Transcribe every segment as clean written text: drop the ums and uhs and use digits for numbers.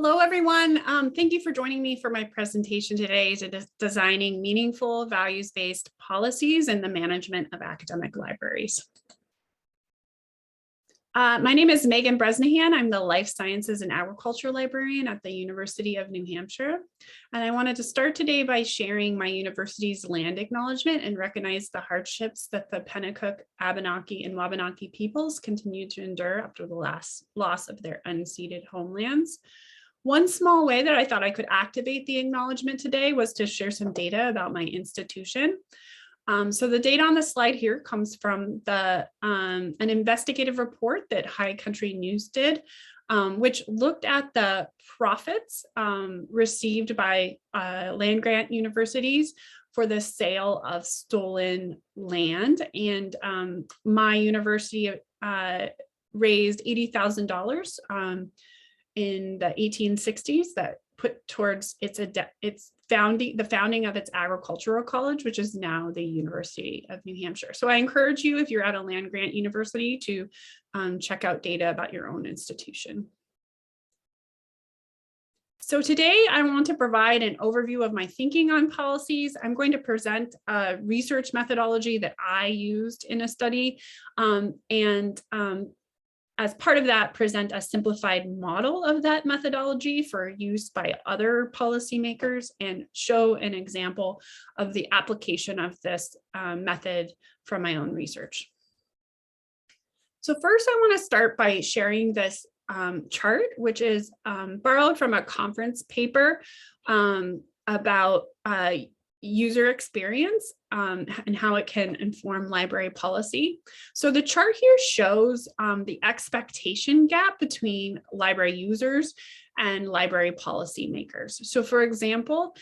Hello, everyone. Thank you for joining me for my presentation today to designing meaningful values-based policies in the management of academic libraries. My name is Megan Bresnahan. I'm the Life Sciences and Agriculture Librarian at the University of New Hampshire. And I wanted to start today by sharing my university's land acknowledgement and recognize the hardships that the Pennacook, Abenaki, and Wabanaki peoples continue to endure after the last loss of their unceded homelands. One small way that I thought I could activate the acknowledgement today was to share some data about my institution. So the data on the slide here comes from an investigative report that High Country News did, which looked at the profits received by land-grant universities for the sale of stolen land. And my university raised $80,000 in the 1860s that put towards the founding of its agricultural college, which is now the University of New Hampshire. So I encourage you, if you're at a land grant university, to check out data about your own institution. So today I want to provide an overview of my thinking on policies. I'm going to present a research methodology that I used in a study as part of that, present a simplified model of that methodology for use by other policymakers and show an example of the application of this method from my own research. So first, I want to start by sharing this chart, which is borrowed from a conference paper about user experience and how it can inform library policy. So the chart here shows the expectation gap between library users and library policymakers. So for example,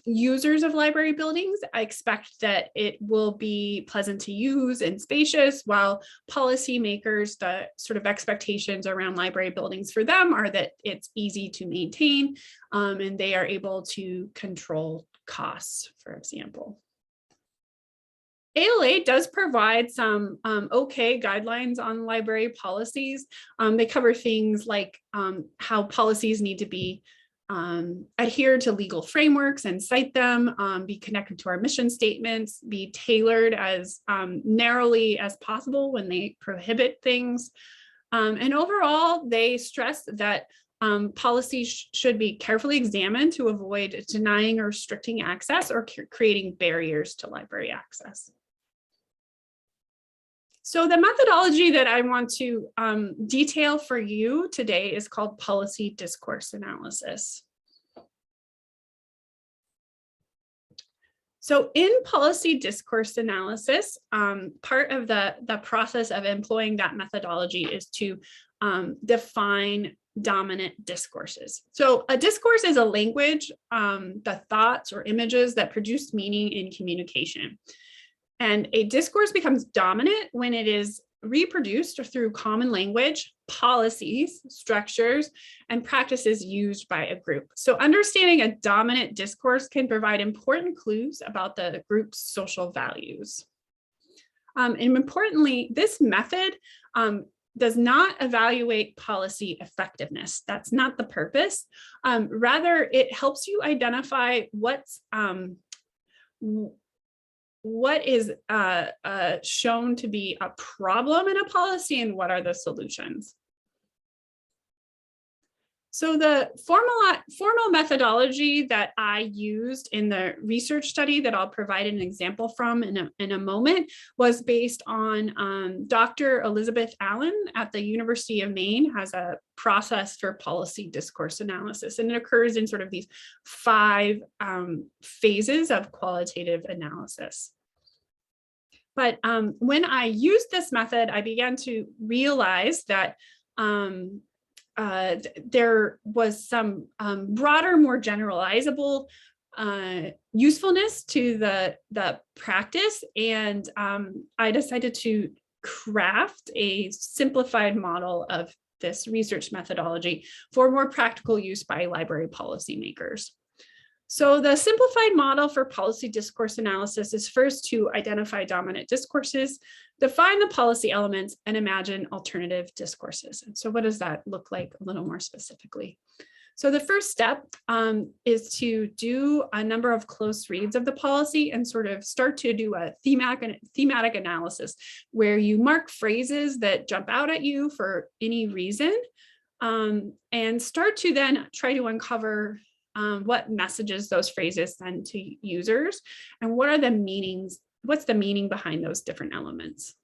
users of library buildings expect that it will be pleasant to use and spacious, while policymakers, the sort of expectations around library buildings for them are that it's easy to maintain and they are able to control costs, for example. ALA does provide some okay guidelines on library policies. They cover things like how policies need to be adhere to legal frameworks and cite them, be connected to our mission statements, be tailored as narrowly as possible when they prohibit things. And overall, they stress that policies should be carefully examined to avoid denying or restricting access or creating barriers to library access. So the methodology that I want to detail for you today is called policy discourse analysis. So in policy discourse analysis, part of the process of employing that methodology is to define dominant discourses. So a discourse is a language, the thoughts or images that produce meaning in communication. And a discourse becomes dominant when it is reproduced through common language, policies, structures, and practices used by a group. So understanding a dominant discourse can provide important clues about the group's social values. And importantly, this method does not evaluate policy effectiveness. That's not the purpose. Rather, it helps you identify what is shown to be a problem in a policy and what are the solutions. So the formal methodology that I used in the research study that I'll provide an example from in a moment was based on Dr. Elizabeth Allen at the University of Maine has a process for policy discourse analysis, and it occurs in sort of these 5 phases of qualitative analysis. But when I used this method, I began to realize that there was some broader, more generalizable usefulness to the practice. And I decided to craft a simplified model of this research methodology for more practical use by library policymakers. So the simplified model for policy discourse analysis is first to identify dominant discourses, define the policy elements, and imagine alternative discourses. And so what does that look like a little more specifically? So the first step is to do a number of close reads of the policy and sort of start to do a thematic analysis where you mark phrases that jump out at you for any reason, and start to then try to uncover what messages those phrases send to users and what are the meanings, what's the meaning behind those different elements.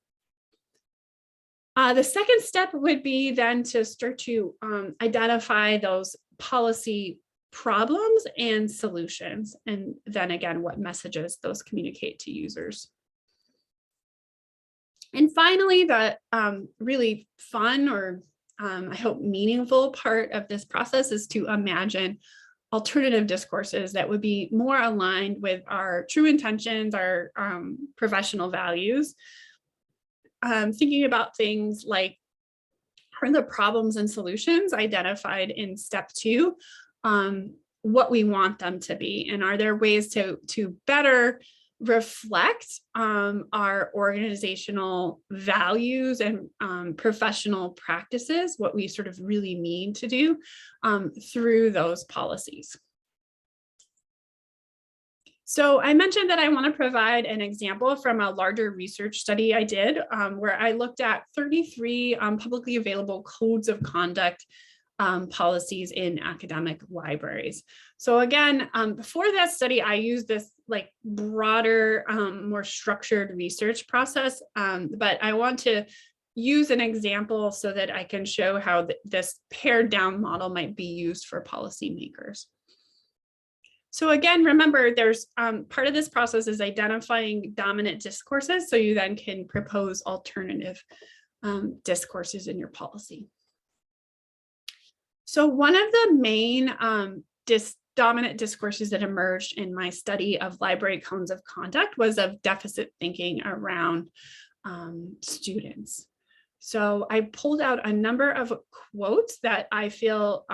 The second step would be then to start to identify those policy problems and solutions, and then again, what messages those communicate to users. And finally, the really fun or I hope meaningful part of this process is to imagine alternative discourses that would be more aligned with our true intentions, our professional values. Thinking about things like, are the problems and solutions identified in step 2 what we want them to be? And are there ways to better reflect our organizational values and professional practices, what we sort of really mean to do through those policies? So I mentioned that I want to provide an example from a larger research study I did where I looked at 33 publicly available codes of conduct policies in academic libraries. So again, before that study, I used this like broader, more structured research process, but I want to use an example so that I can show how this pared down model might be used for policymakers. So again, remember, there's part of this process is identifying dominant discourses, so you then can propose alternative discourses in your policy. So one of the main dominant discourses that emerged in my study of library codes of conduct was of deficit thinking around students. So I pulled out a number of quotes that I feel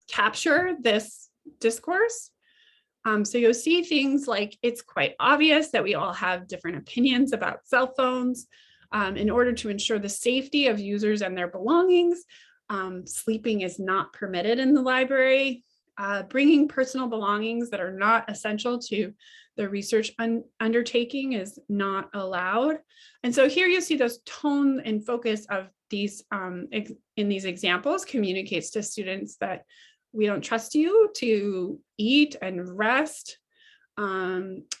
capture this discourse. So you'll see things like, it's quite obvious that we all have different opinions about cell phones. In order to ensure the safety of users and their belongings, sleeping is not permitted in the library. Bringing personal belongings that are not essential to the research undertaking is not allowed. And so here you see those tone and focus of these in these examples communicates to students that we don't trust you to eat and rest,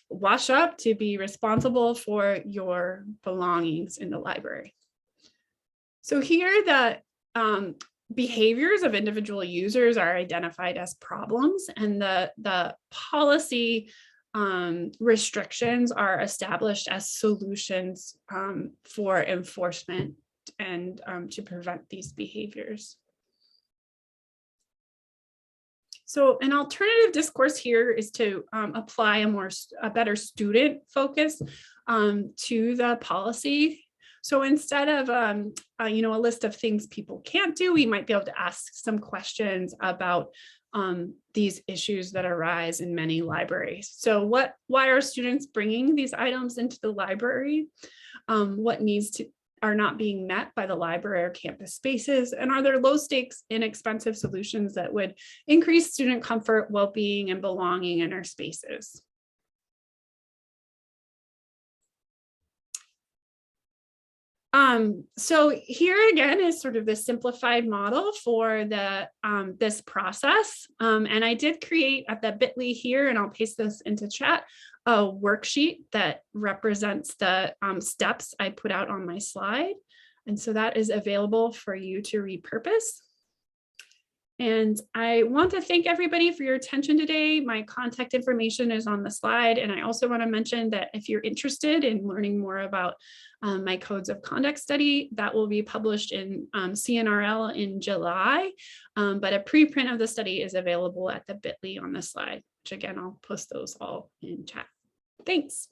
wash up, to be responsible for your belongings in the library. So here the behaviors of individual users are identified as problems, and the policy restrictions are established as solutions for enforcement and to prevent these behaviors. So an alternative discourse here is to apply a better student focus to the policy. So instead of a list of things people can't do, we might be able to ask some questions about these issues that arise in many libraries. So why are students bringing these items into the library? What needs are not being met by the library or campus spaces? And are there low stakes, inexpensive solutions that would increase student comfort, well-being, and belonging in our spaces? So here again is sort of the simplified model for this process. And I did create at the bit.ly here, and I'll paste this into chat, a worksheet that represents the steps I put out on my slide. And so that is available for you to repurpose. And I want to thank everybody for your attention today. My contact information is on the slide. And I also want to mention that if you're interested in learning more about my codes of conduct study, that will be published in CNRL in July. But a preprint of the study is available at the bit.ly on the slide, which again, I'll post those all in chat. Thanks.